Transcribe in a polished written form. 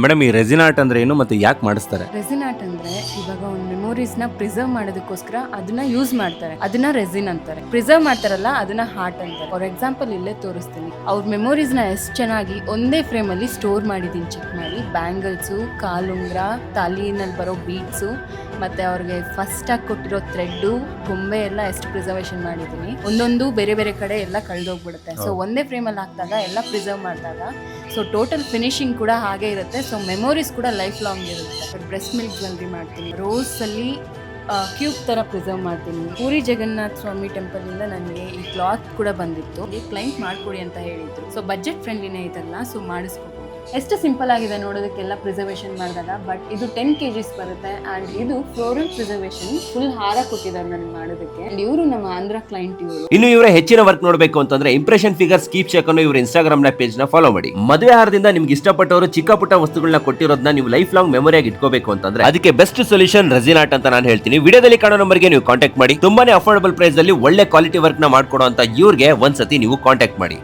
Madam, ಈ resin art ಅಂದ್ರೆ ಏನು ಮತ್ತೆ ಯಾಕೆ ಮಾಡಿಸ್ತಾರೆ? ರೆಸಿನ್ ಆರ್ಟ್ ಅಂದ್ರೆ ಇವಾಗ ಒಂದು ಮೆಮೊರೀಸ್ ನ ಪ್ರಿಸರ್ವ್ ಮಾಡೋದಕ್ಕೋಸ್ಕರ ಅದನ್ನ ಯೂಸ್ ಮಾಡ್ತಾರೆ, ಅದನ್ನ ರೆಸಿನ್ ಅಂತಾರೆ. ಪ್ರಿಸರ್ವ್ ಮಾಡ್ತಾರಲ್ಲ ಅದನ್ನ ಹಾರ್ಟ್ ಅಂತಾರೆ. ಫಾರ್ ಎಕ್ಸಾಂಪಲ್ ಇಲ್ಲೇ ತೋರಿಸ್ತೀನಿ. ಅವ್ರ ಮೆಮೊರೀಸ್ ನ ಎಷ್ಟು ಚೆನ್ನಾಗಿ ಒಂದೇ ಫ್ರೇಮ್ ಅಲ್ಲಿ ಸ್ಟೋರ್ ಮಾಡಿದೀನಿ. ಚೆಕ್ ಮಾಡಿ. ಬ್ಯಾಂಗಲ್ಸು, ಕಾಲುಂಗ್ರ, ತಾಲಿನಲ್ಲಿ ಬರೋ ಬೀಟ್ಸು, ಮತ್ತೆ ಅವ್ರಿಗೆ ಫಸ್ಟ್ ಆಗಿ ಕೊಟ್ಟಿರೋ ಥ್ರೆಡ್, ಗೊಂಬೆ ಎಲ್ಲ ಎಷ್ಟು ಪ್ರಿಸರ್ವೇಷನ್ ಮಾಡಿದೀನಿ. ಒಂದೊಂದು ಬೇರೆ ಬೇರೆ ಕಡೆ ಎಲ್ಲ ಕಳೆದೋಗ್ಬಿಡುತ್ತೆ. ಸೊ ಒಂದೇ ಫ್ರೇಮ್ ಅಲ್ಲಿ ಹಾಕಿದಾಗ ಎಲ್ಲ ಪ್ರಿಸರ್ವ್ ಮಾಡಿದಾಗ ಸೊ ಟೋಟಲ್ ಫಿನಿಶಿಂಗ್ ಕೂಡ ಹಾಗೆ ಇರುತ್ತೆ. ಸೊ ಮೆಮೊರೀಸ್ ಕೂಡ ಲೈಫ್ ಲಾಂಗ್ ಇರುತ್ತೆ. ಬ್ರೆಸ್ಟ್ ಮಿಲ್ಕ್ ಜ್ಯುವೆಲ್ರಿ ಮಾಡ್ತೀನಿ. ರೋಸ್ ಅಲ್ಲಿ ಕ್ಯೂಬ್ ತರ ಪ್ರಿಸರ್ವ್ ಮಾಡ್ತೀನಿ. ಪೂರಿ ಜಗನ್ನಾಥ ಸ್ವಾಮಿ ಟೆಂಪಲ್ ಇಂದ ನನಗೆ ಈ ಕ್ಲಾತ್ ಕೂಡ ಬಂದಿತ್ತು. ಕ್ಲೈಂಟ್ ಮಾಡ್ಕೊಡಿ ಅಂತ ಹೇಳಿದ್ರು. ಸೊ ಬಜೆಟ್ ಫ್ರೆಂಡ್ಲಿನೇ ಇದಲ್ಲ, ಸೊ ಮಾಡಿಸ್ಕೊಬೋದು. ಎಷ್ಟು ಸಿಂಪಲ್ ಆಗಿದೆ ನೋಡೋದಕ್ಕೆಲ್ಲ ಪ್ರಿಸರ್ವೇಷನ್ ಮಾಡಿದಾಗ. ಬಟ್ ಇದು 10 kgs ಬರುತ್ತೆ ಅಂಡ್ ಇದು ಫ್ಲೋರಲ್ ಪ್ರಿಸರ್ವೇಷನ್. ಫುಲ್ ಹಾರ ಕೊಟ್ಟಿದ್ದಾರೆ ನನಗೆ ಮಾಡೋದಕ್ಕೆ. ಅಂಡ್ ಇವರು ನಮ್ಮ ಆಂಧ್ರ ಕ್ಲೈಂಟ್. ಇವರು ಇನ್ನು ಇವರ ಹೆಚ್ಚಿನ ವರ್ಕ್ ನೋಡಬೇಕು ಅಂತಂದ್ರೆ ಇಂಪ್ರೆಷನ್ ಫಿಗರ್ಸ್ ಕೀಪ್ ಚೆಕ್ ಅನ್ನು ಇವ್ರ ಇನ್ಸ್ಟಾಗ್ರಾಮ್ ನ ಪೇಜ್ ನ ಫಾಲೋ ಮಾಡಿ. ಮದುವೆ ಹಾರದಿಂದ ನಿಮ್ಗೆ ಇಷ್ಟಪಟ್ಟವರು ಚಿಕ್ಕ ಪುಟ್ಟ ವಸ್ತುಗಳನ್ನ ಕೊಟ್ಟಿರೋದನ್ನ ನೀವು ಲೈಫ್ ಲಾಂಗ್ ಮೆಮೊರಿಯಾಗಿ ಇಟ್ಕೋಬೇಕು ಅಂತಂದ್ರೆ ಅದಕ್ಕೆ ಬೆಸ್ಟ್ ಸೊಲ್ಯೂಷನ್ ರೆಸಿನ್ ಆರ್ಟ್ ಅಂತ ನಾನು ಹೇಳ್ತೀನಿ. ವಿಡಿಯೋದಲ್ಲಿ ಕಾಣೋ ನಂಬರ್ಗೆ ನೀವು ಕಾಂಟ್ಯಾಕ್ಟ್ ಮಾಡಿ. ತುಂಬಾನೇ ಅಫೋರ್ಡಬಲ್ ಪ್ರೈಸ್ ಅಲ್ಲಿ ಒಳ್ಳೆ ಕ್ವಾಲಿಟಿ ವರ್ಕ್ ನ ಮಾಡ್ಕೊಡೋ ಅಂತ ಇವ್ರಿಗೆ ಒಂದ್ಸತಿ ನೀವು ಕಾಂಟ್ಯಾಕ್ಟ್ ಮಾಡಿ.